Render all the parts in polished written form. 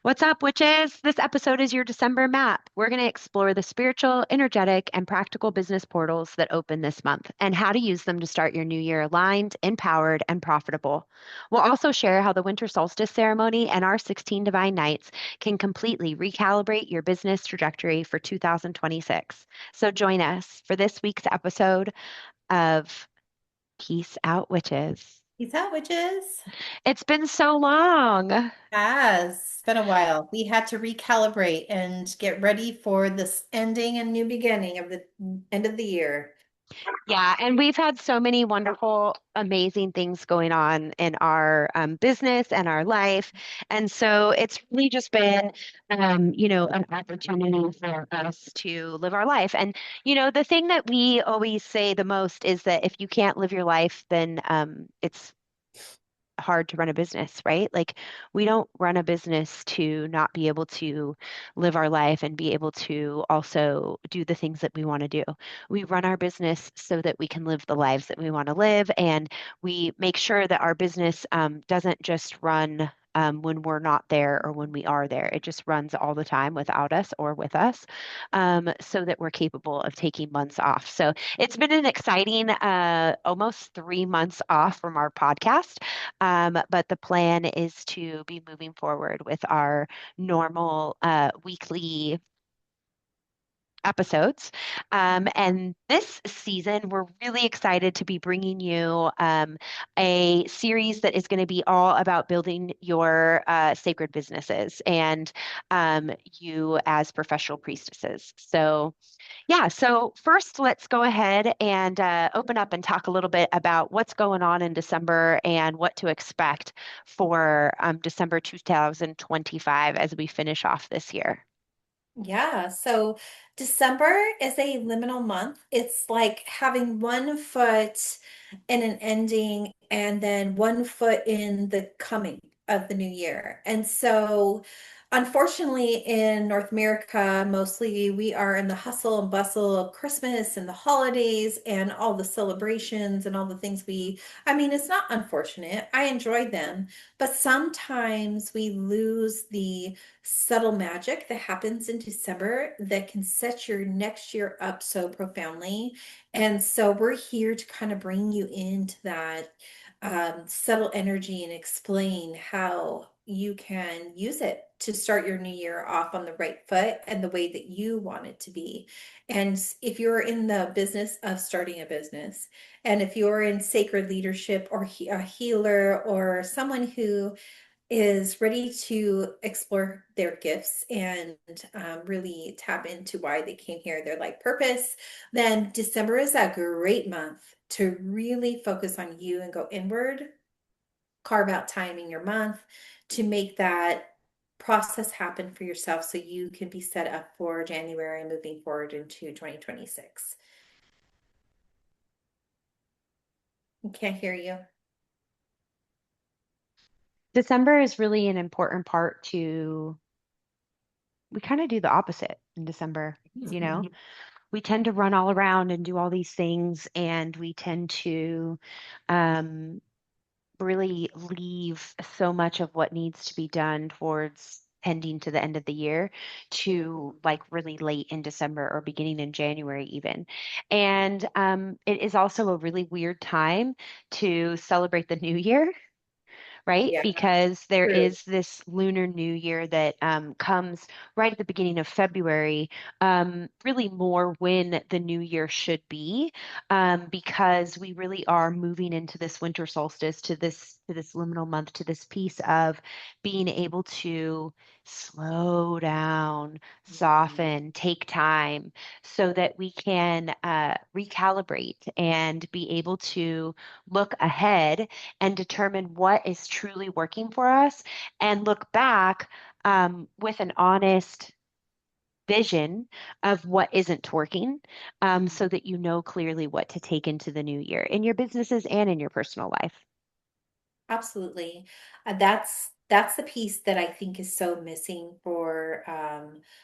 What's up, witches? This episode is your December map. We're going to explore the spiritual, energetic, and practical business portals that open this month and how to use them to start your new year aligned, empowered, and profitable. We'll also share how the winter solstice ceremony and our 16 divine nights can completely recalibrate your business trajectory for 2026. So join us for this week's episode of Peace Out, Witches. Peace out, witches. It's been so long. Has it's been a while. We had to recalibrate and get ready for this ending and new beginning of the end of the year. Yeah, and we've had so many wonderful, amazing things going on in our business and our life. And so it's really just been, an opportunity for us to live our life. And, the thing that we always say the most is that if you can't live your life, then it's hard to run a business, right? Like we don't run a business to not be able to live our life and be able to also do the things that we want to do. We run our business so that we can live the lives that we want to live, and we make sure that our business doesn't just run. When we're not there or when we are there, it just runs all the time without us or with us, so that we're capable of taking months off. So it's been an exciting, almost 3 months off from our podcast. But the plan is to be moving forward with our normal weekly episodes. And this season, we're really excited to be bringing you a series that is going to be all about building your sacred businesses and you as professional priestesses. So, yeah, so first, let's go ahead and open up and talk a little bit about what's going on in December and what to expect for December 2025 as we finish off this year. Yeah, so December is a liminal month. It's like having one foot in an ending and then one foot in the coming of the new year. And so, unfortunately, in North America, mostly we are in the hustle and bustle of Christmas and the holidays and all the celebrations and all the things I mean, it's not unfortunate. I enjoy them, but sometimes we lose the subtle magic that happens in December that can set your next year up so profoundly. And so we're here to kind of bring you into that subtle energy and explain how you can use it to start your new year off on the right foot and the way that you want it to be. And if you're in the business of starting a business, and if you're in sacred leadership or a healer or someone who is ready to explore their gifts and really tap into why they came here, their life purpose, then December is a great month to really focus on you and go inward, carve out time in your month to make that process happen for yourself so you can be set up for January and moving forward into 2026. I can't hear you. December is really an important part to, we kind of do the opposite in December, you know? We tend to run all around and do all these things, and we tend to um, really leave so much of what needs to be done towards tending to the end of the year to like really late in December or beginning in January even. And it is also a really weird time to celebrate the new year, right? Yeah, Because there true. is this Lunar New Year that comes right at the beginning of February, really more when the new year should be, because we really are moving into this winter solstice, to this liminal month, to this piece of being able to slow down, soften, take time, so that we can recalibrate and be able to look ahead and determine what is truly working for us and look back with an honest vision of what isn't working, so that you know clearly what to take into the new year in your businesses and in your personal life. Absolutely. That's the piece that I think is so missing for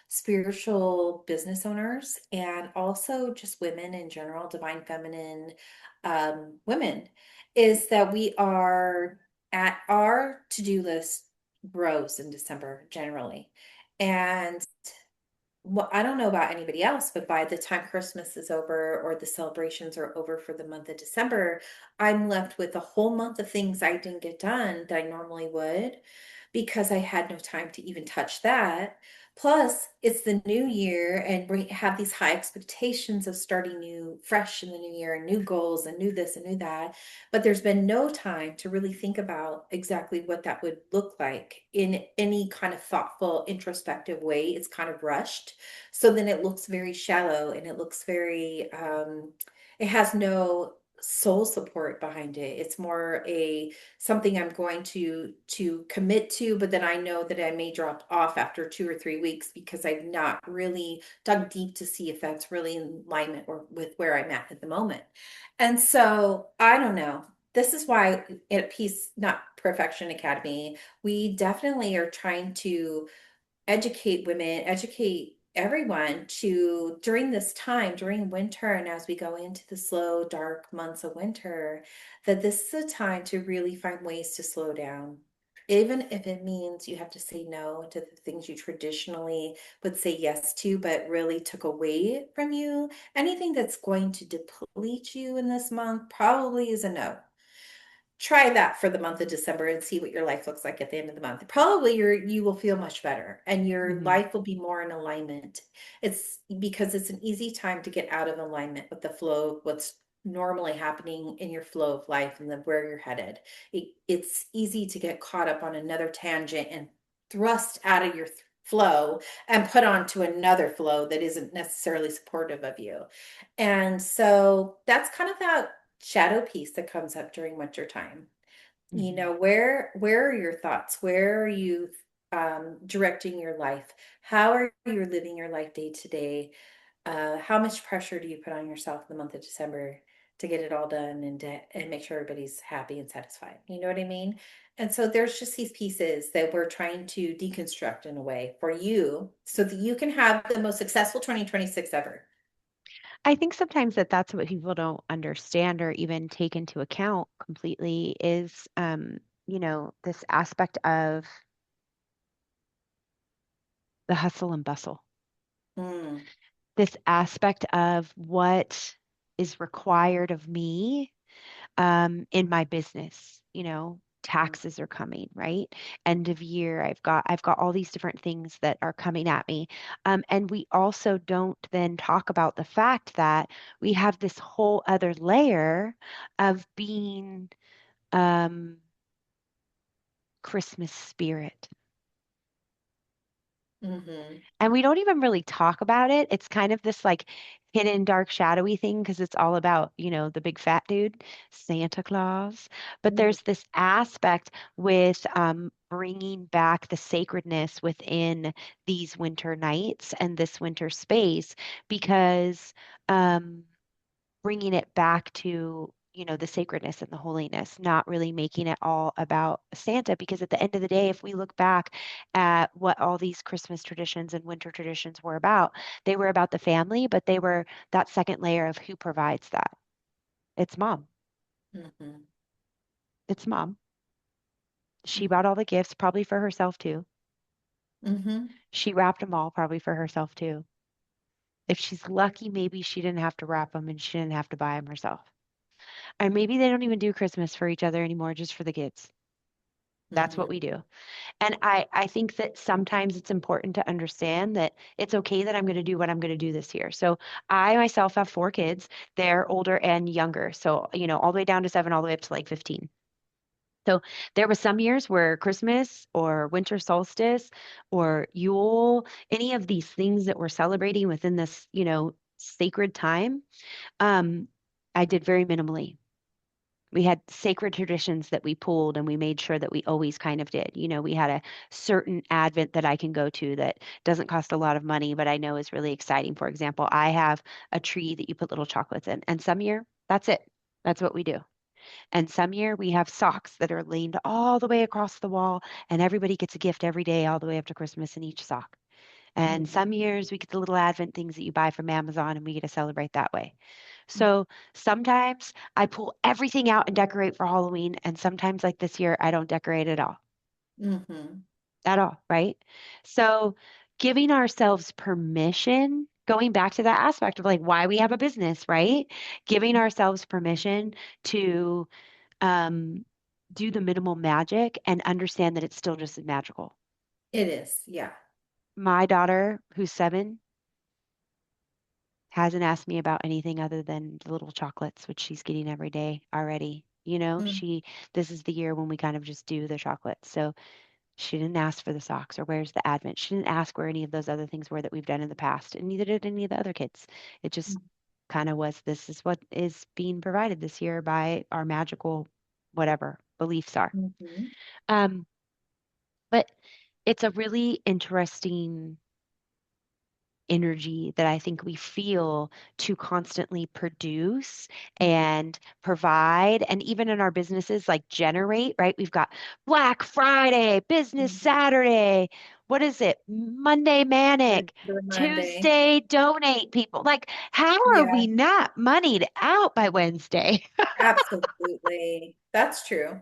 spiritual business owners and also just women in general, divine feminine women, is that we are at our to-do list grows in December generally. And well, I don't know about anybody else, but by the time Christmas is over or the celebrations are over for the month of December, I'm left with a whole month of things I didn't get done that I normally would because I had no time to even touch that. Plus, it's the new year, and we have these high expectations of starting new, fresh in the new year, and new goals, and new this and new that. But there's been no time to really think about exactly what that would look like in any kind of thoughtful, introspective way. It's kind of rushed. So then it looks very shallow and it looks very, it has no soul support behind it. It's more a something I'm going to commit to, but then I know that I may drop off after 2 or 3 weeks because I've not really dug deep to see if that's really in alignment or with where I'm at the moment. And so I don't know. This is why at Peace, not Perfection Academy, we definitely are trying to educate women, educate everyone to during this time, during winter, and as we go into the slow, dark months of winter, that this is a time to really find ways to slow down. Even if it means you have to say no to the things you traditionally would say yes to, but really took away from you, anything that's going to deplete you in this month probably is a no. Try that for the month of December and see what your life looks like at the end of the month. Probably you will feel much better and your Hmm. life will be more in alignment. It's because it's an easy time to get out of alignment with the flow of what's normally happening in your flow of life and where you're headed. It's easy to get caught up on another tangent and thrust out of your flow and put onto another flow that isn't necessarily supportive of you. And so that's kind of that shadow piece that comes up during winter time. You Hmm. know, where are your thoughts? Where are you directing your life? How are you living your life day to day? How much pressure do you put on yourself in the month of December to get it all done and make sure everybody's happy and satisfied? You know what I mean? And so there's just these pieces that we're trying to deconstruct in a way for you so that you can have the most successful 2026 ever. I think sometimes that's what people don't understand or even take into account completely is, this aspect of the hustle and bustle, Mm, this aspect of what is required of me in my business. mm, Taxes are coming, right? End of year, I've got all these different things that are coming at me. And we also don't then talk about the fact that we have this whole other layer of being um, Christmas spirit. mhm, And we don't even really talk about it. It's kind of this like hidden, dark, shadowy thing because it's all about, the big fat dude, Santa Claus. But mhm, there's this aspect with bringing back the sacredness within these winter nights and this winter space because um, bringing it back to the sacredness and the holiness, not really making it all about Santa, because at the end of the day, if we look back at what all these Christmas traditions and winter traditions were about, they were about the family, but they were that second layer of who provides that. It's mom. mhm, It's mom. She mhm, bought all the gifts, probably for herself too. mhm, She wrapped them all, probably for herself too. If she's lucky, maybe she didn't have to wrap them and she didn't have to buy them herself. And maybe they don't even do Christmas for each other anymore, just for the kids. That's what mhm, we do. And I think that sometimes it's important to understand that it's okay that I'm going to do what I'm going to do this year. So I myself have four kids. They're older and younger. So, all the way down to 7, all the way up to like 15. So there were some years where Christmas or winter solstice or Yule, any of these things that we're celebrating within this, sacred time, um, I did very minimally. We had sacred traditions that we pulled and we made sure that we always kind of did. We had a certain Advent that I can go to that doesn't cost a lot of money, but I know is really exciting. For example, I have a tree that you put little chocolates in, and some year that's it. That's what we do. And some year we have socks that are leaned all the way across the wall, and everybody gets a gift every day, all the way up to Christmas in each sock. And mhm, some years we get the little Advent things that you buy from Amazon and we get to celebrate that way. So sometimes I pull everything out and decorate for Halloween, and sometimes, like this year, I don't decorate at all. Mm-hmm. at all, right? So giving ourselves permission, going back to that aspect of like why we have a business, right? Giving ourselves permission to um, do the minimal magic and understand that it's still just as magical. It is, yeah. My daughter, who's 7, hasn't asked me about anything other than the little chocolates, which she's getting every day already. Mm, This is the year when we kind of just do the chocolates. So she didn't ask for the socks or where's the advent. She didn't ask where any of those other things were that we've done in the past, and neither did any of the other kids. It just kind of was, this is what is being provided this year by our magical whatever beliefs are. mm-hmm. Um, but it's a really interesting energy that I think we feel to constantly produce and provide, and even in our businesses, like generate, right? We've got Black Friday, Business Saturday. What is it? Monday Manic, Cyber Monday. Tuesday Donate people. Like, how are Yeah, we not moneyed out by Wednesday? absolutely. That's true.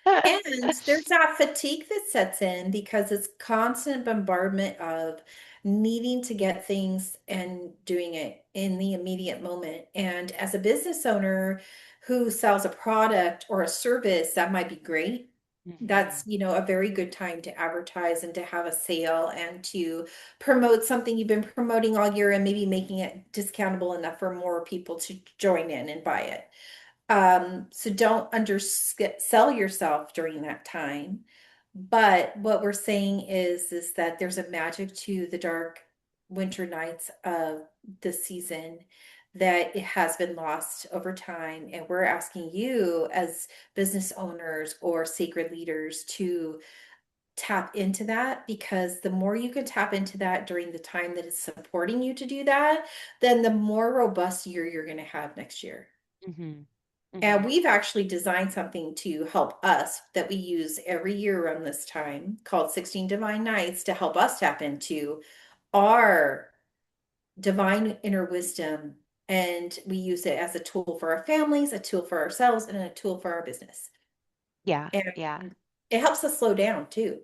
And there's that fatigue that sets in because it's constant bombardment of needing to get things and doing it in the immediate moment. And as a business owner who sells a product or a service, that might be great. Mhm. That's, a very good time to advertise and to have a sale and to promote something you've been promoting all year and maybe making it discountable enough for more people to join in and buy it. So don't undersell yourself during that time. But what we're saying is that there's a magic to the dark winter nights of the season that it has been lost over time. And we're asking you as business owners or sacred leaders to tap into that because the more you can tap into that during the time that it's supporting you to do that, then the more robust year you're going to have next year. Mhm. And Mhm. we've actually designed something to help us that we use every year around this time called 16 Divine Nights to help us tap into our divine inner wisdom. And we use it as a tool for our families, a tool for ourselves, and a tool for our business. Yeah, And yeah. it helps us slow down too.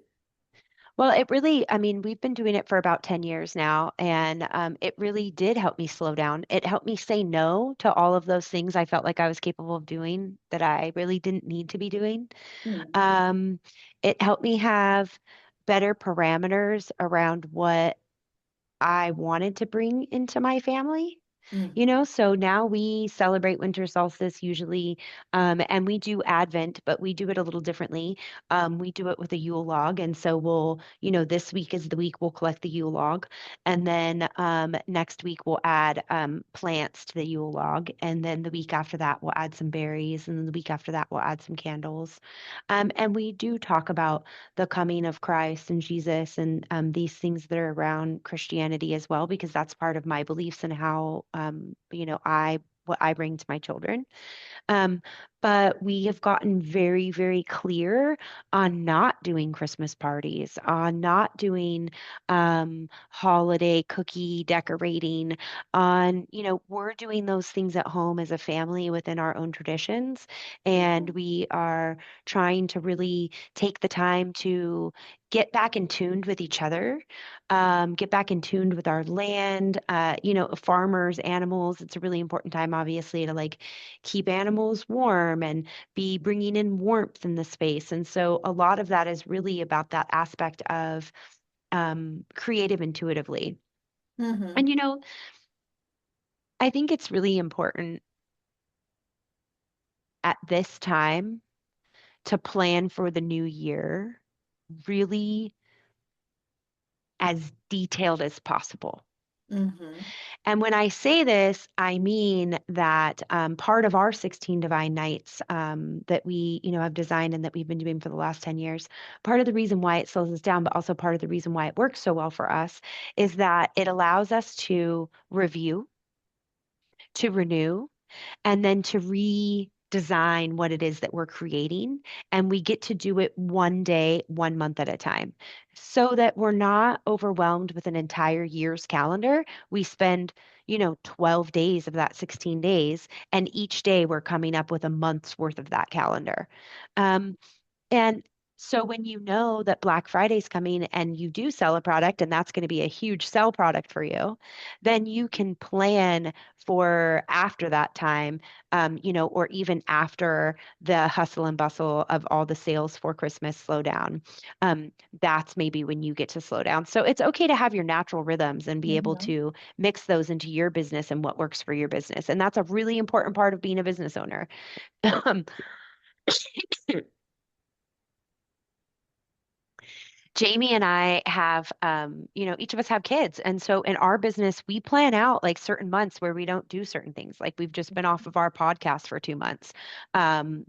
Well, it really, I mean, we've been doing it for about 10 years now, and it really did help me slow down. It helped me say no to all of those things I felt like I was capable of doing that I really didn't need to be doing. Hmm. Um, it helped me have better parameters around what I wanted to bring into my family. Hmm. So now we celebrate winter solstice usually, and we do Advent, but we do it a little differently. We do it with a Yule log, and so this week is the week we'll collect the Yule log, and then next week we'll add plants to the Yule log, and then the week after that we'll add some berries, and then the week after that we'll add some candles, and we do talk about the coming of Christ and Jesus and these things that are around Christianity as well, because that's part of my beliefs and how, what I bring to my children. Um, but we have gotten very, very clear on not doing Christmas parties, on not doing holiday cookie decorating, we're doing those things at home as a family within our own traditions. And Hmm. we are trying to really take the time to get back in tuned with each other, get back in tuned with our land, farmers, animals. It's a really important time, obviously, to like keep animals warm and be bringing in warmth in the space. And so a lot of that is really about that aspect of creative intuitively. Hmm. And, I think it's really important at this time to plan for the new year really as detailed as possible. Hmm. And when I say this, I mean that part of our 16 Divine Nights that we, have designed and that we've been doing for the last 10 years, part of the reason why it slows us down, but also part of the reason why it works so well for us, is that it allows us to review, to renew, and then to redesign what it is that we're creating. And we get to do it one day, one month at a time, so that we're not overwhelmed with an entire year's calendar. We spend, 12 days of that 16 days, and each day we're coming up with a month's worth of that calendar. Um, and So when you know that Black Friday's coming and you do sell a product and that's going to be a huge sell product for you, then you can plan for after that time, or even after the hustle and bustle of all the sales for Christmas slow down. Um, that's maybe when you get to slow down. So it's okay to have your natural rhythms and be able Mhm. to mix those into your business and what works for your business. And that's a really important part of being a business owner. Um, Jamie and I have, each of us have kids. And so in our business, we plan out like certain months where we don't do certain things. Like we've just been off of our podcast for 2 months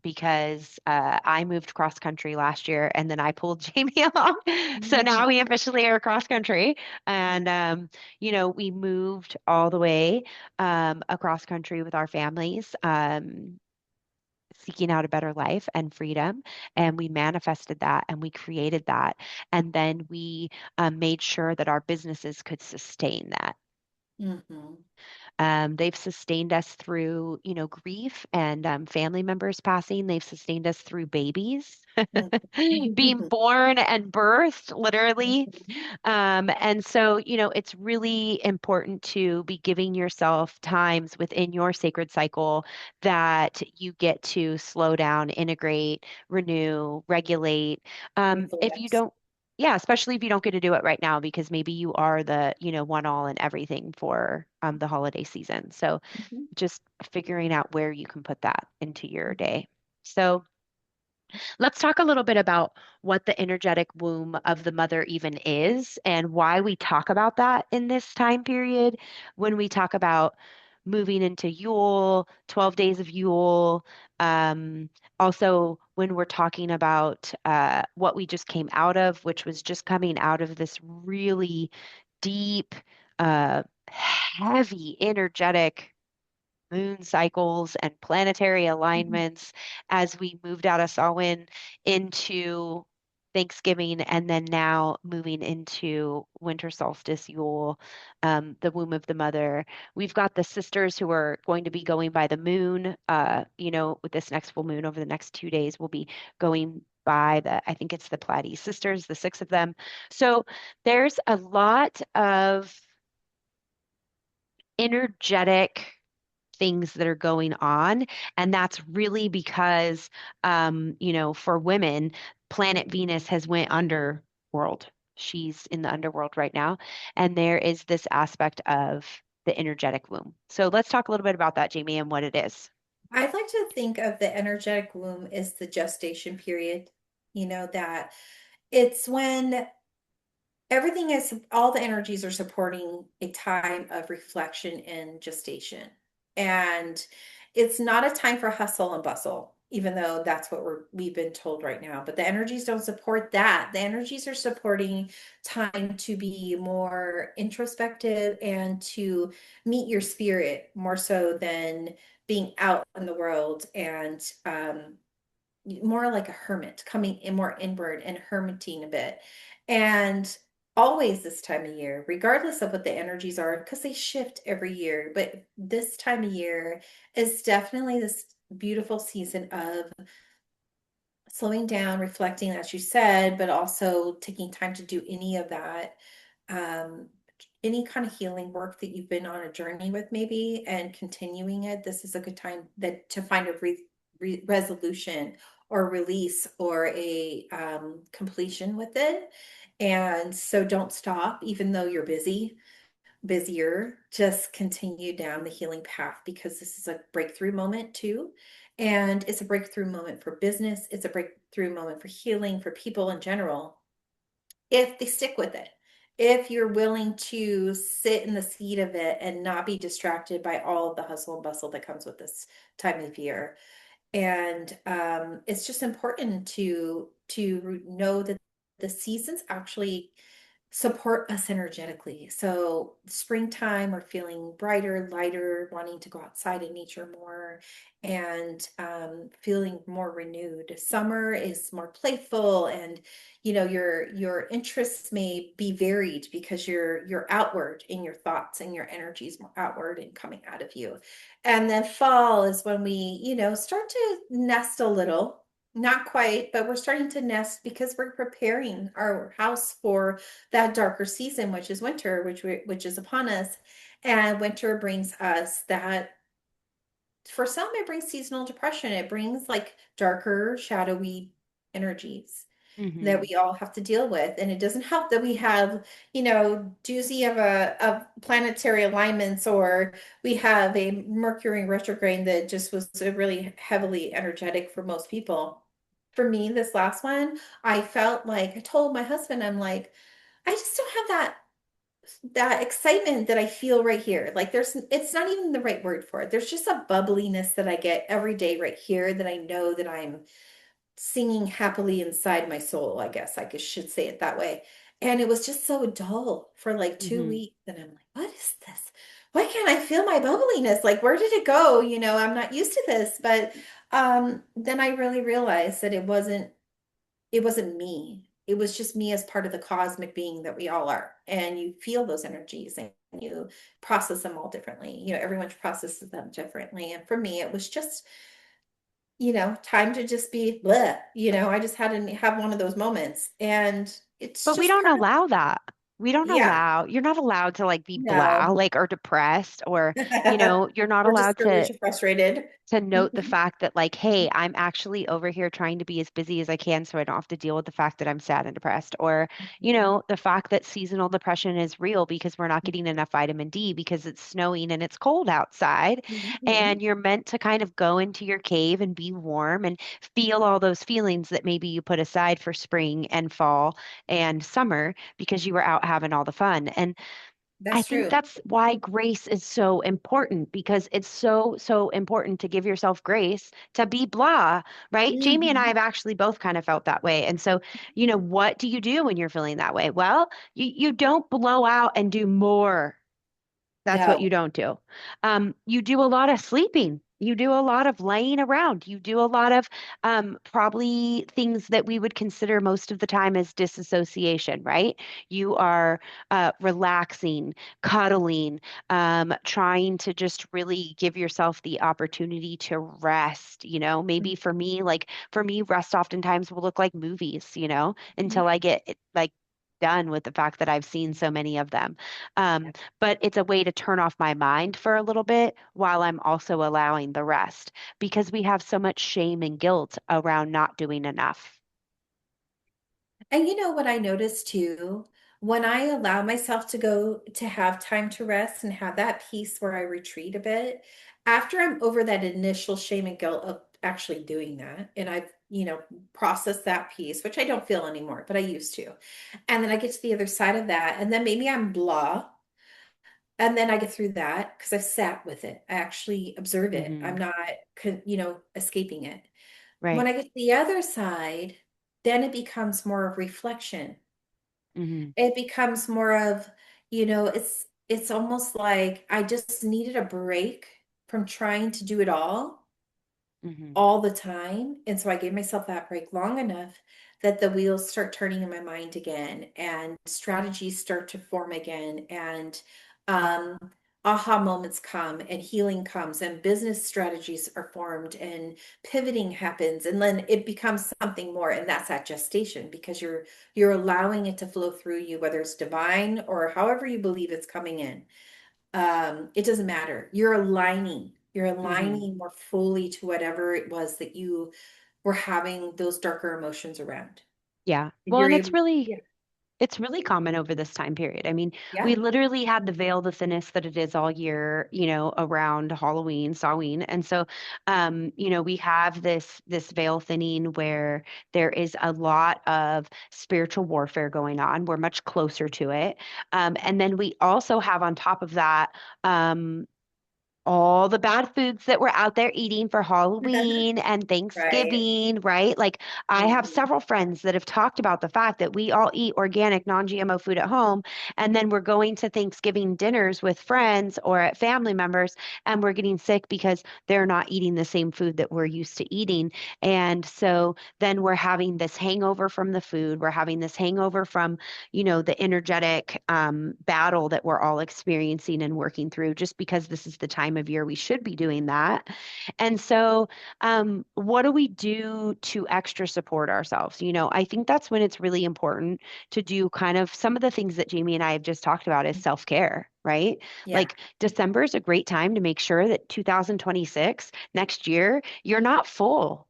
because I moved cross country last year and then I pulled Jamie along. So now we officially are cross country. And, we moved all the way across country with our families. Seeking out a better life and freedom. And we manifested that and we created that. And then we made sure that our businesses could sustain that. Mhm. They've sustained us through, grief and family members passing. They've sustained us through babies Mhm. being born and birthed, literally. And so, it's really important to be giving yourself times within your sacred cycle that you get to slow down, integrate, renew, regulate. If you Reflect. don't, yeah, especially if you don't get to do it right now because maybe you are the, one all and everything for the holiday season. So Mhm. just figuring out where you can put that into your day. So let's talk a little bit about what the energetic womb of the mother even is and why we talk about that in this time period when we talk about moving into Yule, 12 days of Yule. Um, Also, when we're talking about what we just came out of, which was just coming out of this really deep, heavy, energetic moon cycles and planetary Mhm. alignments as we moved out of Samhain into Thanksgiving and then now moving into winter solstice, Yule, the womb of the mother. We've got the sisters who are going to be going by the moon, with this next full moon over the next 2 days, we'll be going by I think it's the Pleiades sisters, the six of them. So there's a lot of energetic things that are going on. And that's really because, for women, planet Venus has went underworld. She's in the underworld right now. And there is this aspect of the energetic womb. So let's talk a little bit about that, Jamie, and what it is. I'd like to think of the energetic womb as the gestation period, that it's when everything is, all the energies are supporting a time of reflection and gestation. And it's not a time for hustle and bustle, even though that's what we've been told right now. But the energies don't support that. The energies are supporting time to be more introspective and to meet your spirit more so than being out in the world and more like a hermit, coming in more inward and hermiting a bit. And always this time of year, regardless of what the energies are, because they shift every year, but this time of year is definitely this beautiful season of slowing down, reflecting, as you said, but also taking time to do any of that, um, any kind of healing work that you've been on a journey with, maybe, and continuing it. This is a good time that to find a resolution or release or a completion with it. And so don't stop, even though you're busier, just continue down the healing path because this is a breakthrough moment too. And it's a breakthrough moment for business. It's a breakthrough moment for healing, for people in general, if they stick with it. If you're willing to sit in the seat of it and not be distracted by all of the hustle and bustle that comes with this time of year. And it's just important to know that the seasons actually support us energetically. So springtime, we're feeling brighter, lighter, wanting to go outside in nature more, and feeling more renewed. Summer is more playful, and your interests may be varied because you're outward in your thoughts and your energy is more outward and coming out of you. And then fall is when we, start to nest a little. Not quite, but we're starting to nest because we're preparing our house for that darker season, which is winter, which is upon us. And winter brings us that, for some, it brings seasonal depression. It brings like darker, shadowy energies that Hmm. we all have to deal with. And it doesn't help that we have, doozy of planetary alignments, or we have a Mercury retrograde that just was really heavily energetic for most people. For me, this last one, I felt like I told my husband, I'm like, I just don't have that excitement that I feel right here. Like it's not even the right word for it. There's just a bubbliness that I get every day right here that I know that I'm singing happily inside my soul, I guess should say it that way. And it was just so dull for like two Hmm. weeks. And I'm like, what is this? Why can't I feel my bubbliness? Like, where did it go? I'm not used to this. But then I really realized that it wasn't me. It was just me as part of the cosmic being that we all are. And you feel those energies and you process them all differently. Everyone processes them differently. And for me, it was just, time to just be bleh. I just had to have one of those moments. And it's But we just don't part of, allow that. We don't yeah, allow, you're not allowed to like be blah, no. like or depressed or, you're not Or allowed discouraged or frustrated. to note the fact that like, hey, I'm actually over here trying to be as busy as I can so I don't have to deal with the fact that I'm sad and depressed. Or, Mhm. the fact that seasonal depression is real because we're not getting enough vitamin D because it's snowing and it's cold outside. And Mhm. you're meant to kind of go into your cave and be warm and feel all those feelings that maybe you put aside for spring and fall and summer because you were out having all the fun. And I That's think true. that's why grace is so important because it's so, so important to give yourself grace to be blah, right? Jamie and I Mhm. have actually both kind of felt that way. And so, what do you do when you're feeling that way? Well, you don't blow out and do more. That's what you No. don't do. You do a lot of sleeping. You do a lot of laying around. You do a lot of probably things that we would consider most of the time as disassociation, right? You are relaxing, cuddling, trying to just really give yourself the opportunity to rest. Maybe for me, rest oftentimes will look like movies, Mhm. until I get like done with the fact that I've seen so many of them. Um, but it's a way to turn off my mind for a little bit while I'm also allowing the rest because we have so much shame and guilt around not doing enough. And you know what I noticed too? When I allow myself to go to have time to rest and have that peace where I retreat a bit, after I'm over that initial shame and guilt of actually doing that, and I've, processed that piece, which I don't feel anymore, but I used to. And then I get to the other side of that, and then maybe I'm blah, and then I get through that because I've sat with it. I actually observe it. I'm Hmm. not, escaping it. When Right. I get to the other side, then it becomes more of reflection. Hmm. It becomes more of, it's almost like I just needed a break from trying to do it Hmm. all the time. And so I gave myself that break long enough that the wheels start turning in my mind again and strategies start to form again. And um, aha moments come and healing comes and business strategies are formed and pivoting happens. And then it becomes something more. And that's that gestation because you're allowing it to flow through you, whether it's divine or however you believe it's coming in. It doesn't matter. You're Hmm. aligning more fully to whatever it was that you were having those darker emotions around. Yeah. And Well, you're and able, yeah, it's really common over this time period. I mean, we yeah. literally had the veil the thinnest that it is all year, around Halloween, Samhain. And so, we have this veil thinning where there is a lot of spiritual warfare going on. We're much closer to it. And then we also have on top of that, all the bad foods that we're out there eating for Halloween and Right. Thanksgiving, right? Like, I have Mhm. several friends that have talked about the fact that we all eat organic, non-GMO food at home, and then we're going to Thanksgiving dinners with friends or at family members, and we're getting sick because they're not eating the same food that we're used to eating. And so then we're having this hangover from the food, we're having this hangover from, the energetic battle that we're all experiencing and working through just because this is the time time of year we should be doing that. And so, what do we do to extra support ourselves? I think that's when it's really important to do kind of some of the things that Jamie and I have just talked about is self-care, right? Yeah. Like December is a great time to make sure that 2026, next year, you're not full.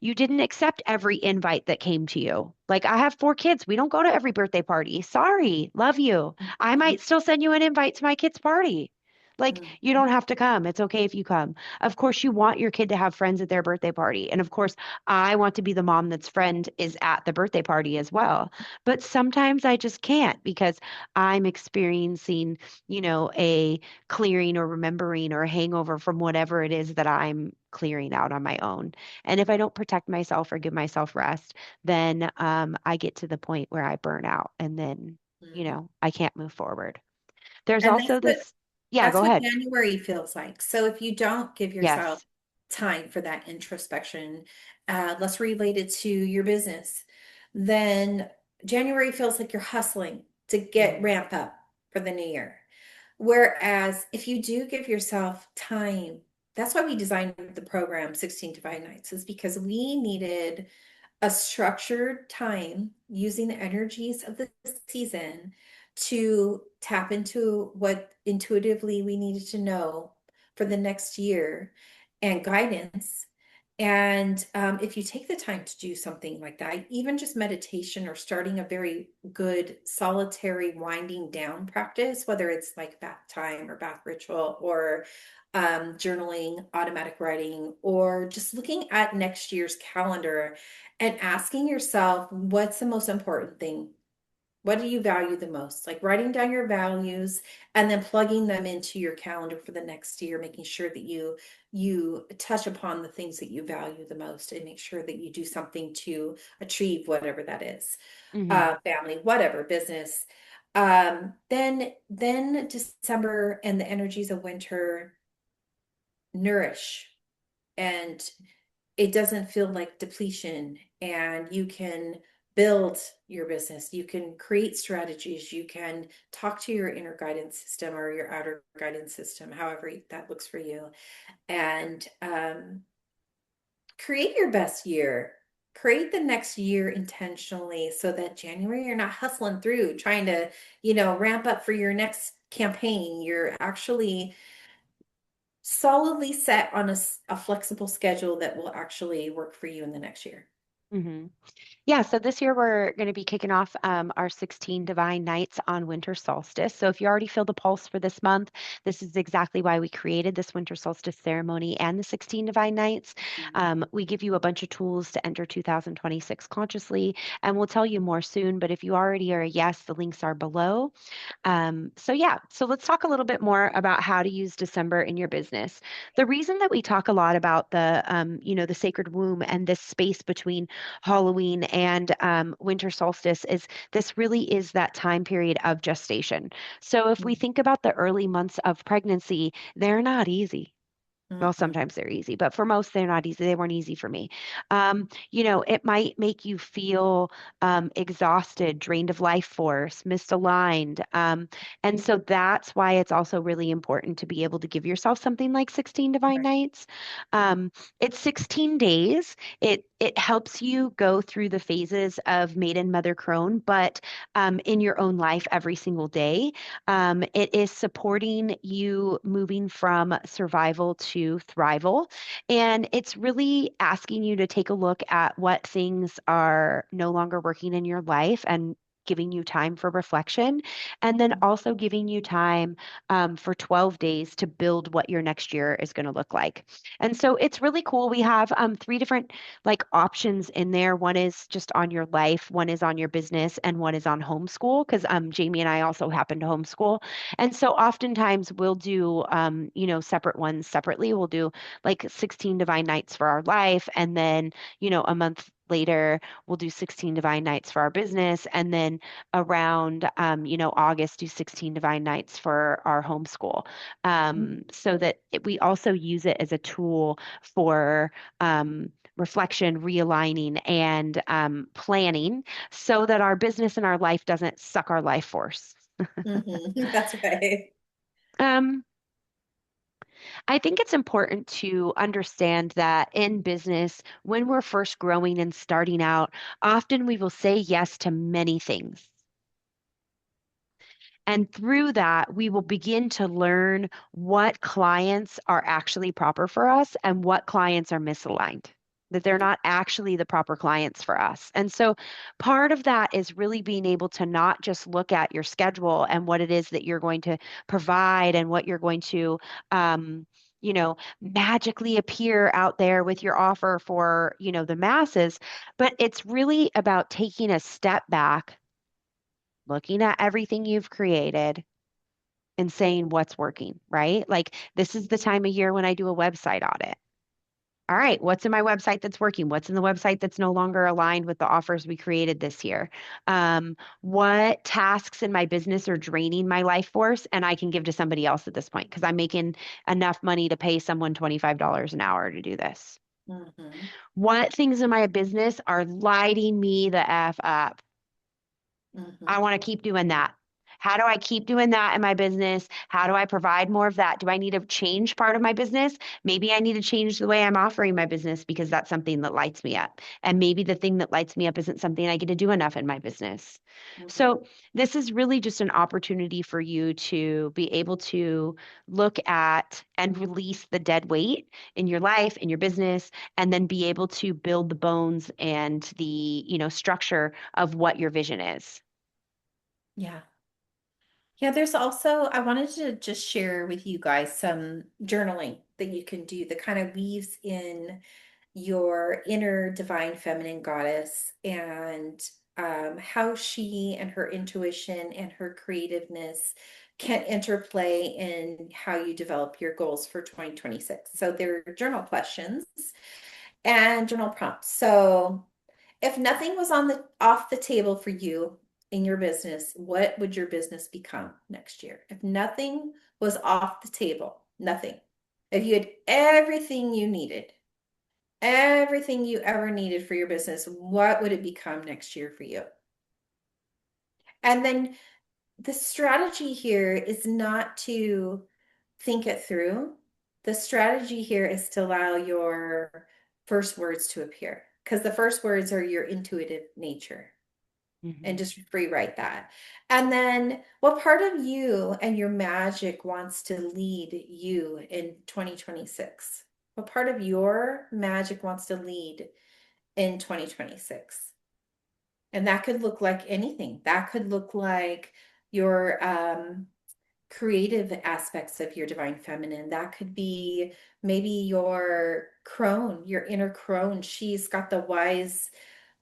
You didn't accept every invite that came to you. Like, I have 4 kids. We don't go to every birthday party. Sorry, love you. I Mhm. might still send you an invite to my kid's party. Like, you don't have to come. It's okay if you come. Of course, you want your kid to have friends at their birthday party. And of course, I want to be the mom that's friend is at the birthday party as well. But sometimes I just can't because I'm experiencing, a clearing or remembering or a hangover from whatever it is that I'm clearing out on my own. And if I don't protect myself or give myself rest, then I get to the point where I burn out and then, Mhm. I can't move forward. There's And also this, yeah, that's go what ahead. January feels like. So if you don't give yourself Yes. time for that introspection, let's relate it to your business, then January feels like you're hustling to get Hmm. ramp up for the new year. Whereas if you do give yourself time, that's why we designed the program 16 Divine Nights, is because we needed a structured time using the energies of the season to tap into what intuitively we needed to know for the next year and guidance. And if you take the time to do something like that, even just meditation or starting a very good solitary winding down practice, whether it's like bath time or bath ritual or journaling, automatic writing, or just looking at next year's calendar and asking yourself, what's the most important thing? What do you value the most? Like writing down your values and then plugging them into your calendar for the next year, making sure that you touch upon the things that you value the most and make sure that you do something to achieve whatever that is. Hmm. Family, whatever, business. Then December and the energies of winter nourish and it doesn't feel like depletion and you can build your business, you can create strategies, you can talk to your inner guidance system or your outer guidance system, however that looks for you, and create your best year, create the next year intentionally so that January you're not hustling through trying to ramp up for your next campaign. You're actually solidly set on a flexible schedule that will actually work for you in the next year. Hmm. Yeah, so this year we're going to be kicking off our 16 Divine Nights on winter solstice. So if you already feel the pulse for this month, this is exactly why we created this winter solstice ceremony and the 16 Divine Nights. We give you a bunch of tools to enter 2026 consciously, and we'll tell you more soon. But if you already are a yes, the links are below. So yeah, so let's talk a little bit more about how to use December in your business. The reason that we talk a lot about the sacred womb and this space between Halloween and winter solstice is this really is that time period of gestation. So if we think about the early months of pregnancy, they're not easy. Well, Mhm. sometimes they're easy, but for most, they're not easy. They weren't easy for me. It might make you feel exhausted, drained of life force, misaligned. And so that's why it's also really important to be able to give yourself something like 16 Divine Right. Nights. It's 16 days. It helps you go through the phases of maiden, mother, crone, but in your own life every single day. It is supporting you moving from survival to thrival. And it's really asking you to take a look at what things are no longer working in your life and giving you time for reflection. And then also giving you time for 12 days to build what your next year is going to look like. And so it's really cool. We have 3 different like options in there. One is just on your life, one is on your business, and one is on homeschool because Jamie and I also happen to homeschool. And so oftentimes we'll do separate ones separately. We'll do like 16 divine nights for our life and then, a month later we'll do 16 divine nights for our business and then around August do 16 divine nights for our homeschool. So that we also use it as a tool for reflection, realigning, and planning so that our business and our life doesn't suck our life force. Mhm. That's right. Um, I think it's important to understand that in business, when we're first growing and starting out, often we will say yes to many things. And through that, we will begin to learn what clients are actually proper for us and what clients are misaligned, that they're not actually the proper clients for us. And so part of that is really being able to not just look at your schedule and what it is that you're going to provide and what you're going to, magically appear out there with your offer for, the masses, but it's really about taking a step back, looking at everything you've created and saying what's working, right? Like this is the time of year when I do a website audit. All right, what's in my website that's working? What's in the website that's no longer aligned with the offers we created this year? What tasks in my business are draining my life force and I can give to somebody else at this point because I'm making enough money to pay someone $25 an hour to do this? Hmm. What things in my business are lighting me the F up? I Hmm. want to keep doing that. How do I keep doing that in my business? How do I provide more of that? Do I need to change part of my business? Maybe I need to change the way I'm offering my business because that's something that lights me up. And maybe the thing that lights me up isn't something I get to do enough in my business. Hmm. So, this is really just an opportunity for you to be able to look at and release the dead weight in your life, in your business, and then be able to build the bones and the, structure of what your vision is. Yeah. Yeah, there's also, I wanted to just share with you guys some journaling that you can do that kind of weaves in your inner divine feminine goddess and how she and her intuition and her creativeness can interplay in how you develop your goals for 2026. So there are journal questions and journal prompts. So if nothing was on the off the table for you in your business, what would your business become next year? If nothing was off the table, nothing. If you had everything you ever needed for your business, what would it become next year for you? And then the strategy here is not to think it through. The strategy here is to allow your first words to appear because the first words are your intuitive nature and Mhm. just rewrite that. And then what part of you and your magic wants to lead you in 2026? What part of your magic wants to lead in 2026? And that could look like anything. That could look like your creative aspects of your divine feminine. That could be maybe your crone, your inner crone. She's got the wise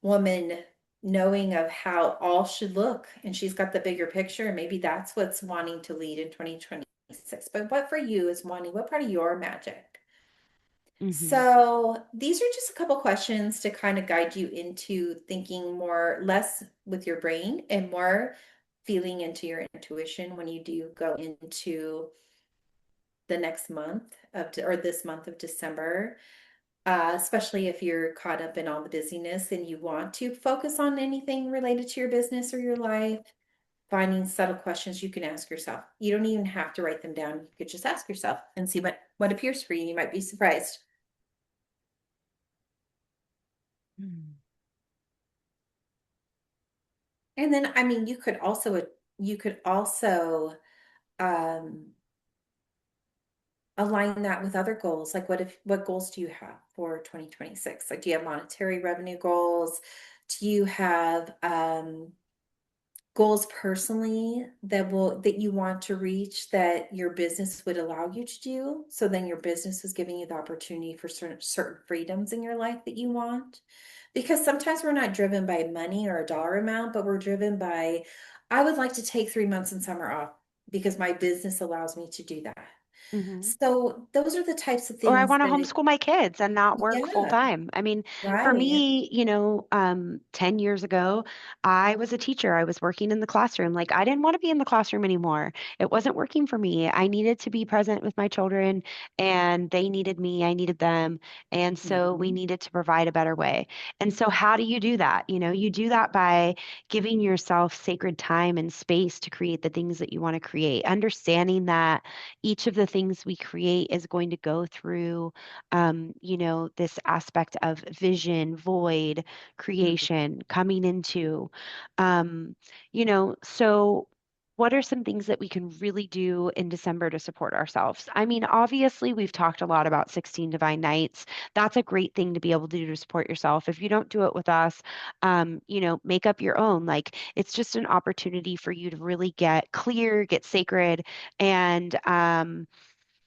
woman knowing of how all should look, and she's got the bigger picture. And maybe that's what's wanting to lead in 2026. But what for you is wanting, what part of your magic? Mhm. So these are just a couple questions to kind of guide you into thinking more, less with your brain and more feeling into your intuition when you do go into the next month or this month of December. Especially if you're caught up in all the busyness and you want to focus on anything related to your business or your life, finding subtle questions you can ask yourself. You don't even have to write them down. You could just ask yourself and see what appears for you. You might be surprised. Mm. And then, I mean, you could also um, align that with other goals. Like, what goals do you have for 2026? Like, do you have monetary revenue goals? Do you have goals personally that you want to reach that your business would allow you to do? So then your business is giving you the opportunity for certain freedoms in your life that you want. Because sometimes we're not driven by money or a dollar amount, but we're driven by, I would like to take 3 months in summer off because my business allows me to do that. Mhm. So those are the types of Or I things want to that homeschool my kids and not work full yeah, time. I mean, for right. me, 10 years ago, I was a teacher. I was working in the classroom. Like, I didn't want to be in the classroom anymore. It wasn't working for me. I needed to be present with my children, and they needed me. I needed them. And so we Mhm. needed to provide a better way. And so, how do you do that? You do that by giving yourself sacred time and space to create the things that you want to create, understanding that each of the things we create is going to go through, this aspect of vision, void, Mhm. creation, coming into, um, so what are some things that we can really do in December to support ourselves? I mean, obviously, we've talked a lot about 16 divine nights. That's a great thing to be able to do to support yourself. If you don't do it with us, make up your own. Like, it's just an opportunity for you to really get clear, get sacred, and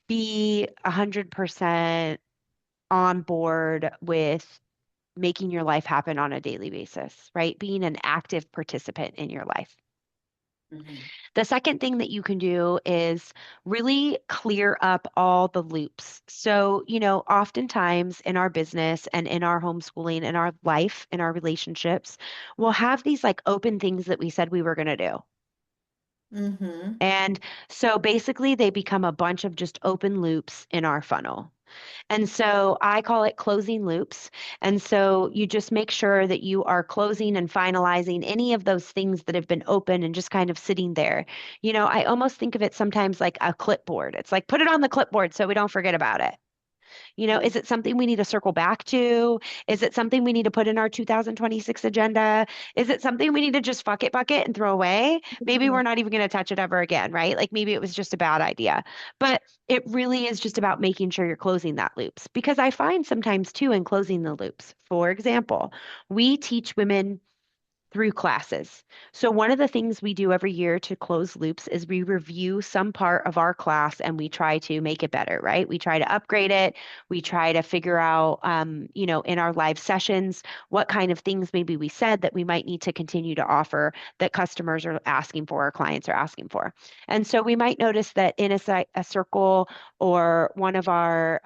be 100% on board with making your life happen on a daily basis, right? Being an active participant in your life. Mhm. The second thing that you can do is really clear up all the loops. So, oftentimes in our business and in our homeschooling, in our life, in our relationships, we'll have these like open things that we said we were going to do. Mhm. And so basically, they become a bunch of just open loops in our funnel. And so I call it closing loops. And so you just make sure that you are closing and finalizing any of those things that have been open and just kind of sitting there. I almost think of it sometimes like a clipboard. It's like put it on the clipboard so we don't forget about it. Is Mhm. it something we need to circle back to? Is it something we need to put in our 2026 agenda? Is it something we need to just fuck it bucket and throw away? Maybe we're Mhm. not even going to touch it ever again, right? Like maybe it was just a bad idea. But it really is just about making sure you're closing that loops because I find sometimes too in closing the loops. For example, we teach women through classes. So, one of the things we do every year to close loops is we review some part of our class and we try to make it better, right? We try to upgrade it. We try to figure out, in our live sessions, what kind of things maybe we said that we might need to continue to offer that customers are asking for, or clients are asking for. And so, we might notice that in a circle or one of our,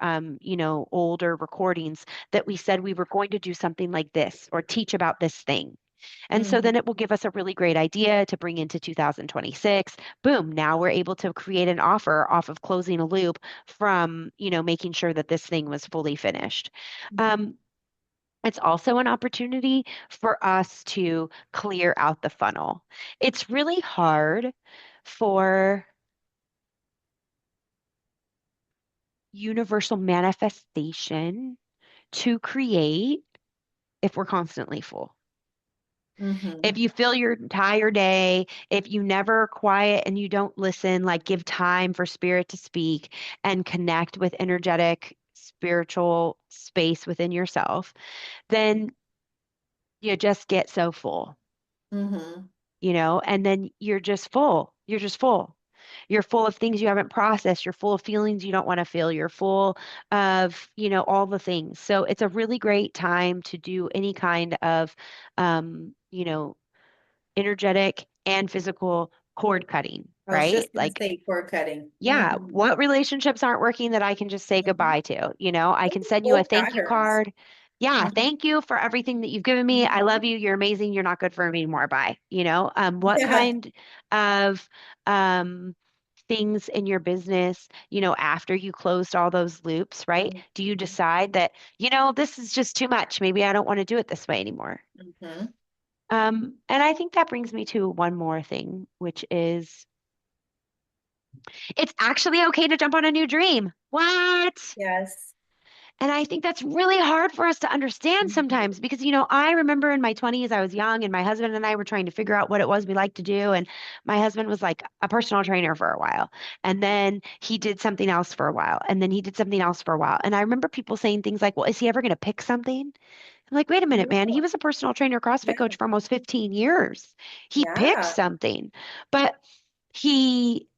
older recordings, that we said we were going to do something like this or teach about this thing. And so Mhm. then it will give us a really great idea to bring into 2026. Boom, now we're able to create an offer off of closing a loop from, making sure that this thing was fully finished. Um, it's also an opportunity for us to clear out the funnel. It's really hard for universal manifestation to create if we're constantly full. If Mhm. you fill your entire day, if you never quiet and you don't listen, like give time for spirit to speak and connect with energetic, spiritual space within yourself, then you just get so full, Mhm. and then you're just full. You're just full. You're full of things you haven't processed. You're full of feelings you don't want to feel. You're full of, all the things. So it's a really great time to do any kind of, um, you know, energetic and physical cord cutting, I was right? just gonna Like, say cord cutting. yeah, Mhm. what relationships aren't working that I can just say Mhm. goodbye to? I can send you a Old thank you patterns. card. Yeah, Mhm. thank you for everything that you've given me. I love Mhm. you. You're amazing. You're not good for me anymore. Bye. What Yeah. kind of um things in your business, after you closed all those loops, right? Do you Mhm. decide that, this is just too much. Maybe I don't want to do it this way anymore? Mhm. And I think that brings me to one more thing, which is it's actually okay to jump on a new dream. What? Yes. And I think that's really hard for us to understand Mhm. sometimes because, I remember in my 20s, I was young and my husband and I were trying to figure out what it was we liked to do. And my husband was like a personal trainer for a while. And then he did something else for a while. And then he did something else for a while. And I remember people saying things like, well, is he ever going to pick something? I'm like, wait a minute, man. He No. was a personal trainer, CrossFit Yeah. coach for almost 15 years. He picked Yeah. something, but he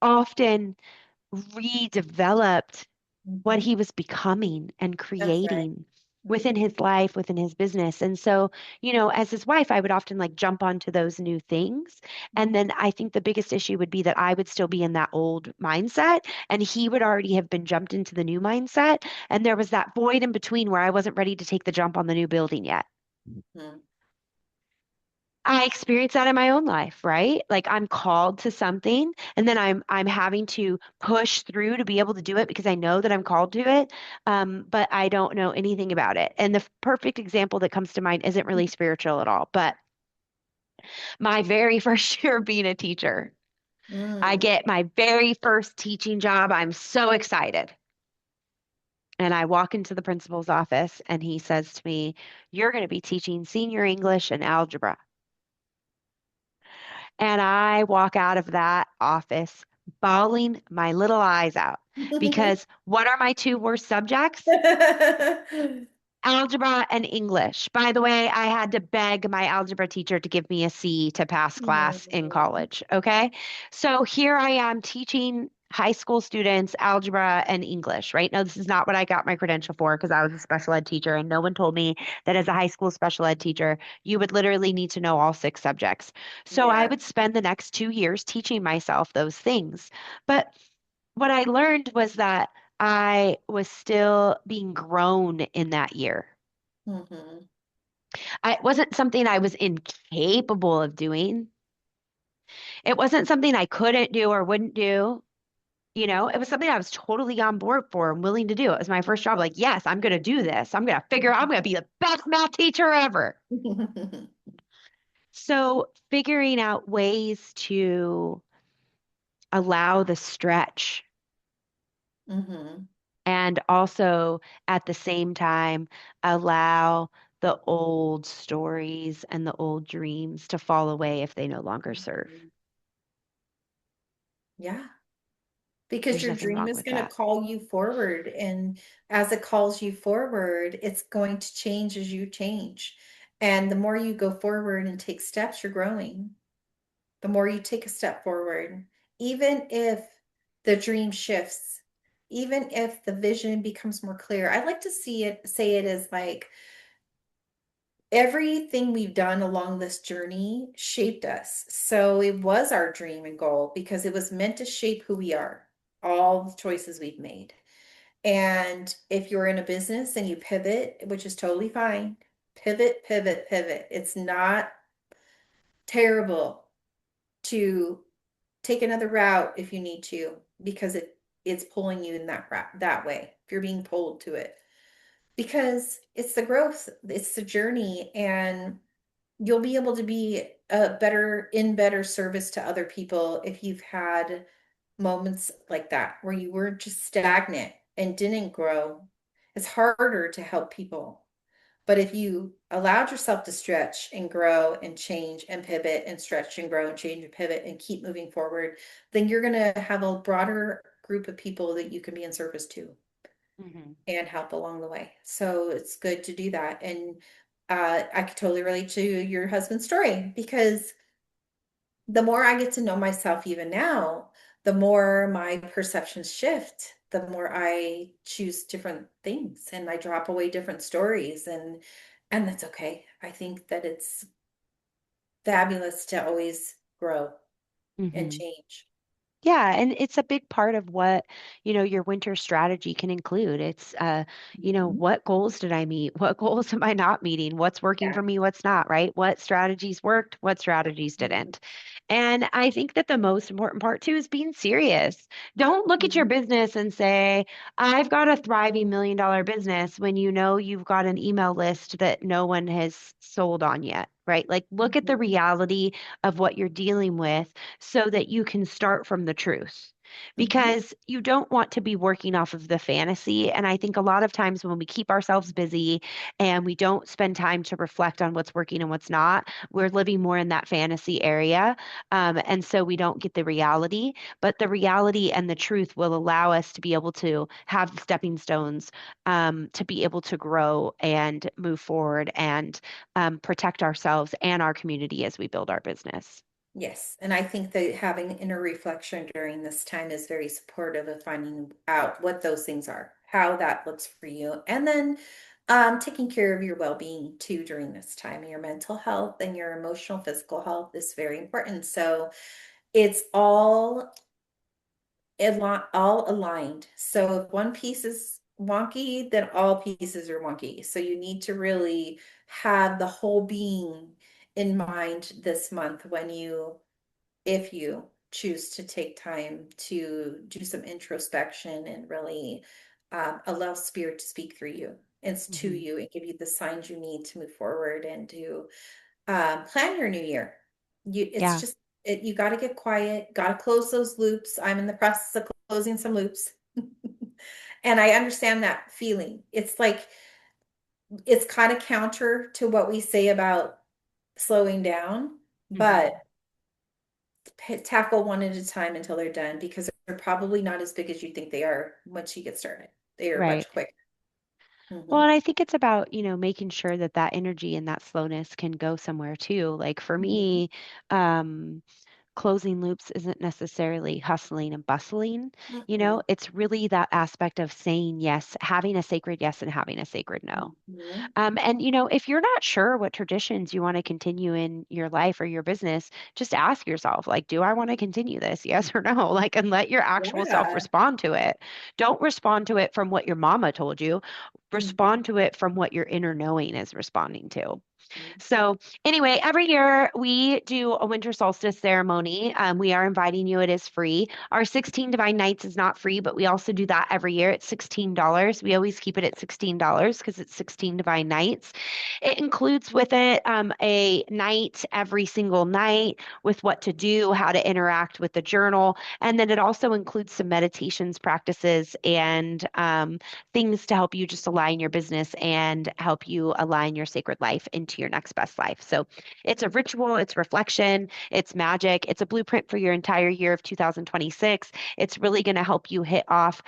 often redeveloped what he Mhm. was becoming and That's right. creating within Mhm. his life, within his business. And so, as his wife, I would often like jump onto those new things. And then I think the biggest issue would be that I would still be in that old mindset and he would already have been jumped into the new mindset. And there was that void in between where I wasn't ready to take the jump on the new building yet. Mhm. I experience that in my own life, right? Like I'm called to something and then I'm having to push through to be able to do it because I know that I'm called to it. But I don't know anything about it. And the perfect example that comes to mind isn't really spiritual at all, but my very first year being a teacher. I Mm. get my very first teaching job. I'm so excited. And I walk into the principal's office and he says to me, "You're going to be teaching senior English and algebra." And I walk out of that office bawling my little eyes out because what are my two worst subjects? Algebra and English. By the way, I had to beg my algebra teacher to give me a C to pass class in Mm. college. Okay. So here I am teaching high school students algebra and English, right? Now, this is not what I got my credential for because I was a special ed teacher, and no one told me that as a high school special ed teacher, you would literally need to know all six subjects. So I Yeah. would spend the next 2 years teaching myself those things. But what I learned was that I was still being grown in that year. Hmm. It wasn't something I was incapable of doing. It wasn't something I couldn't do or wouldn't do. It was something I was totally on board for and willing to do. It was my first job. Like, yes, I'm going to do this. I'm going to be the best math teacher ever. So, figuring out ways to allow the stretch Hmm. and also at the same time allow the old stories and the old dreams to fall away if they no longer serve. Yeah. Because There's your nothing dream wrong is with going to that. call you forward. And as it calls you forward, it's going to change as you change. And the more you go forward and take steps, you're growing. The more you take a step forward, even if the dream shifts, even if the vision becomes more clear. I like to say it as like everything we've done along this journey shaped us. So it was our dream and goal because it was meant to shape who we are, all the choices we've made. And if you're in a business and you pivot, which is totally fine, pivot, pivot, pivot. It's not terrible to take another route if you need to because it's pulling you in that route that way. If you're being pulled to it. Because it's the growth, it's the journey, and you'll be able to be better service to other people if you've had moments like that where you were just stagnant and didn't grow. It's harder to help people. But if you allowed yourself to stretch and grow and change and pivot and stretch and grow and change and pivot and keep moving forward, then you're going to have a broader group of people that you can be in service to Hmm. and help along the way. So it's good to do that. And I could totally relate to your husband's story because the more I get to know myself even now, the more my perceptions shift, the more I choose different things and I drop away different stories and that's okay. I think that it's fabulous to always grow and Hmm. change. Yeah, and it's a big part of what, your winter strategy can include. It's, Mhm. what goals did I meet? What goals am I not meeting? What's working Yeah. for me? What's not, right? What strategies worked? What strategies didn't? And I think that the most important part too is being serious. Don't look at your Mhm. business and say, I've got a thriving $1 million business when you know you've got an email list that no one has sold on yet, right? Like, look at the Mhm. reality of what you're dealing with so that you can start from the truth. Mhm. Because you don't want to be working off of the fantasy. And I think a lot of times when we keep ourselves busy and we don't spend time to reflect on what's working and what's not, we're living more in that fantasy area. And so we don't get the reality. But the reality and the truth will allow us to be able to have the stepping stones to be able to grow and move forward and protect ourselves and our community as we build our business. Yes, and I think that having inner reflection during this time is very supportive of finding out what those things are, how that looks for you, and then taking care of your well-being too during this time. Your mental health and your emotional, physical health is very important. So it's all aligned. So if one piece is wonky, then all pieces are wonky. So you need to really have the whole being in mind this month when you if you choose to take time to do some introspection and really allow spirit to speak through you and to Mhm. you and give you the signs you need to move forward and to plan your new year. It's Yeah. just You got to get quiet, got to close those loops. I'm in the process of closing some loops. And I understand that feeling. It's like, it's kind of counter to what we say about slowing down, Hmm. but tackle one at a time until they're done because they're probably not as big as you think they are once you get started. They are Right. much quicker. Well, Hmm. and I think it's about, making sure that that energy and that slowness can go somewhere too. Like for Hmm. me, um, closing loops isn't necessarily hustling and bustling. Hmm. It's really that aspect of saying yes, having a sacred yes and having a sacred no. Hmm. And if you're not sure what traditions you want to continue in your life or your business, just ask yourself, like, do I want to continue this? Yes or no? Like, and let your actual self Yeah. respond to it. Don't respond to it from what your mama told you. Mhm. Respond to it from what your inner knowing is responding to. So, anyway, every year we do a winter solstice ceremony. We are inviting you, it is free. Our 16 Divine Nights is not free, but we also do that every year. It's $16. We always keep it at $16 because it's 16 Divine Nights. It includes with it a night every single night with what to do, how to interact with the journal. And then it also includes some meditations, practices, and things to help you just align your business and help you align your sacred life into your next best life. So it's a ritual, it's reflection, it's magic, it's a blueprint for your entire year of 2026. It's really going to help you hit off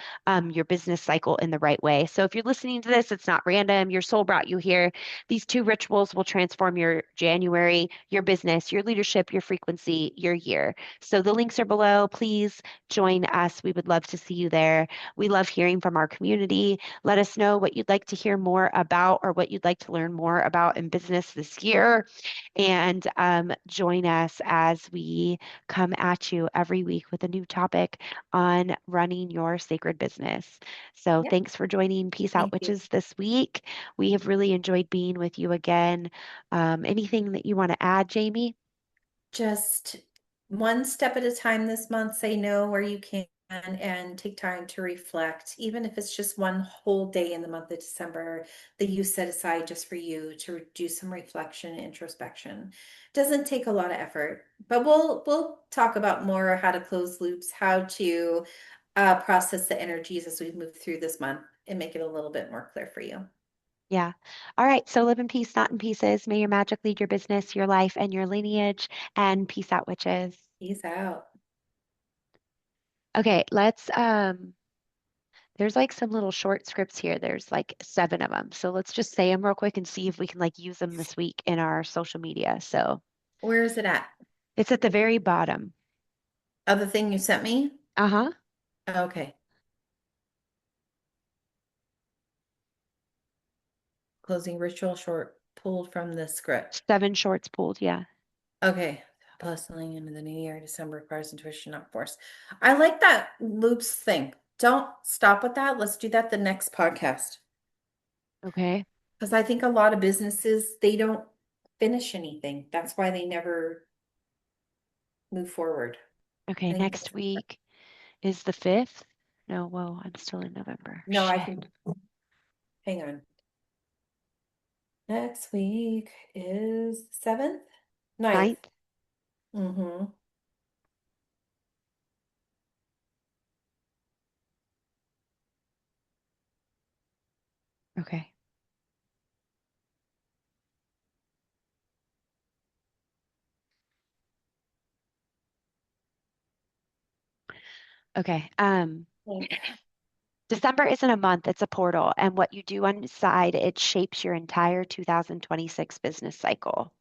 your business cycle in the right way. So if you're listening to this, it's not random. Your soul brought you here. These two rituals will transform your January, your business, your leadership, your frequency, your year. So the links are below. Please join us. We would love to see you there. We love hearing from our community. Let us know what you'd like to hear more about or what you'd like to learn more about in business this year. And join us as we come at you every week with a new topic on running your sacred business. So Yep. thanks for joining Peace Out Thank you. Witches this week. We have really enjoyed being with you again. Anything that you want to add, Jamie? Just one step at a time this month, say no where you can and take time to reflect, even if it's just one whole day in the month of December that you set aside just for you to do some reflection and introspection. Doesn't take a lot of effort, but we'll talk about more how to close loops, how to process the energies as we move through this month and make it a little bit more clear for you. Yeah. All right. So live in peace, not in pieces. May your magic lead your business, your life, and your lineage. And peace out, witches. Peace out. Okay, there's like some little short scripts here. There's like 7 of them. So let's just say them real quick and see if we can like use them this week in our social media. So Where is it at? it's at the very bottom. Other thing you sent me? Uh-huh. Okay. Closing ritual short pulled from the script. 7 shorts pulled. Yeah. Okay. Bustling into the new year, December requires intuition, not force. I like that loops thing. Don't stop with that. Let's do that the next podcast. Okay. Because I think a lot of businesses, they don't finish anything. That's why they never move forward. I Okay. think Next that's, week is the 5th. No, whoa, I'm still in November. no, I Shit. think, hang on. Next week is 7th, 9th. 9th. Mm-hmm. Okay. Okay. December isn't a month, it's a portal. And what you do on the side, it shapes your entire 2026 business cycle.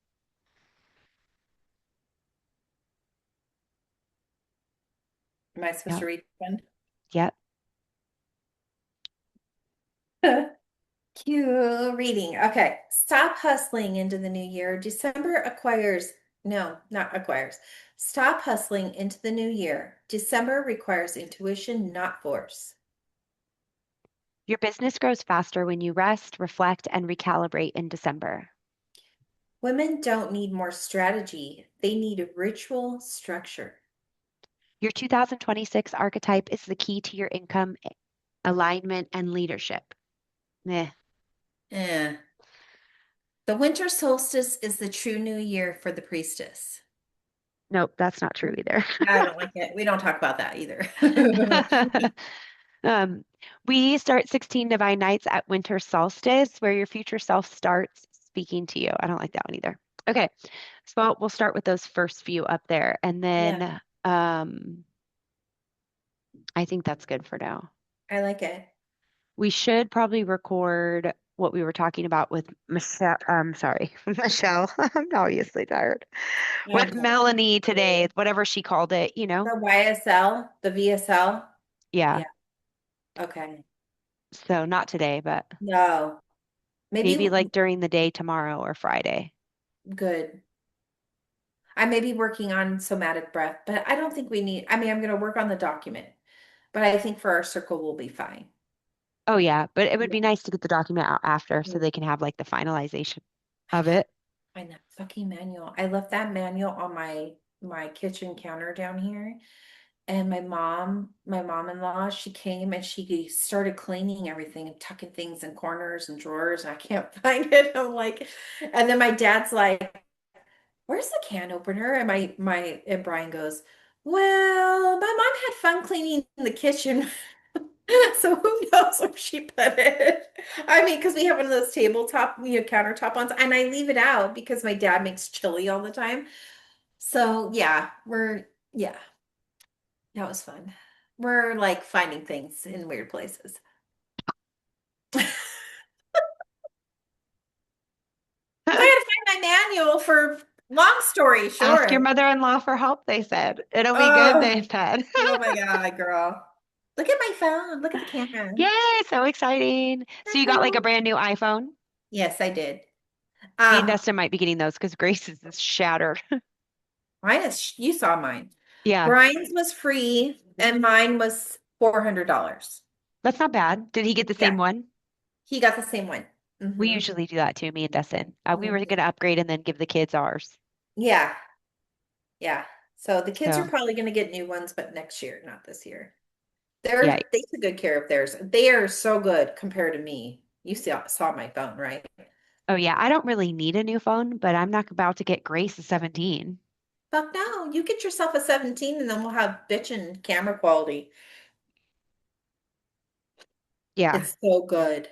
Am I supposed to Yep. read one? Yep. Cue reading. Okay. Stop hustling into the new year. December acquires, no, not acquires. Stop hustling into the new year. December requires intuition, not force. Your business grows faster when you rest, reflect, and recalibrate in December. Women don't need more strategy, they need a ritual structure. Your 2026 archetype is the key to your income, alignment, and leadership. Meh. Eh. The winter solstice is the true new year for the priestess. Nope, that's not true either. I don't like it. We don't talk about that either. Um, we start 16 divine nights at winter solstice, where your future self starts speaking to you. I don't like that one either. Okay, so we'll start with those first few up there, and Yeah, then I think that's good for now. I like it. We should probably record what we were talking about with Michelle. Sorry, Michelle. I'm obviously tired. With Okay. Melanie today, whatever she called it, The YSL, the VSL. Yeah. Yeah. Okay. So not today, but No. Maybe maybe like during the day tomorrow or Friday. good. I may be working on somatic breath, but I don't think we need, I mean, I'm going to work on the document, but I think for our circle, we'll be fine. Oh yeah, but it would Yeah. be nice to get the document out after so they can have like the finalization of it. Find that fucking manual. I left that manual on my kitchen counter down here. And my mom-in-law, she came and she started cleaning everything and tucking things in corners and drawers. And I can't find it. I'm like, and then my dad's like, "Where's the can opener?" And and Brian goes, "Well, my mom had fun cleaning the kitchen." So who knows where she put it? I mean, because we have one of those tabletop, countertop ones, and I leave it out because my dad makes chili all the time. So yeah, yeah, that was fun. We're like finding things in weird places. So I had to find my manual for long story Ask your short. mother-in-law for help, they said. It'll be good, Oh, they said. oh my God, girl. Look at my phone. Look at the camera. Yay, so exciting. So you got like a brand new iPhone? Yes, I did. Me and Um, Dustin might be getting those because Grace's is shattered. Mine is, you saw mine. Yeah, Brian's was free and mine was $400. that's not bad. Did he get the Yeah, same one? he got the same one. We Hmm. usually do that too, me and Dustin. We were going Hmm. to upgrade and then give the kids ours. Yeah, yeah. So the kids are So, probably going to get new ones, but next year, not this year. yeah. They took good care of theirs. They are so good compared to me. You saw my phone, right? Oh, yeah. I don't really need a new phone, but I'm not about to get Grace a 17. Fuck no. You get yourself a 17 and then we'll have bitchin' camera quality. Yeah. It's so good.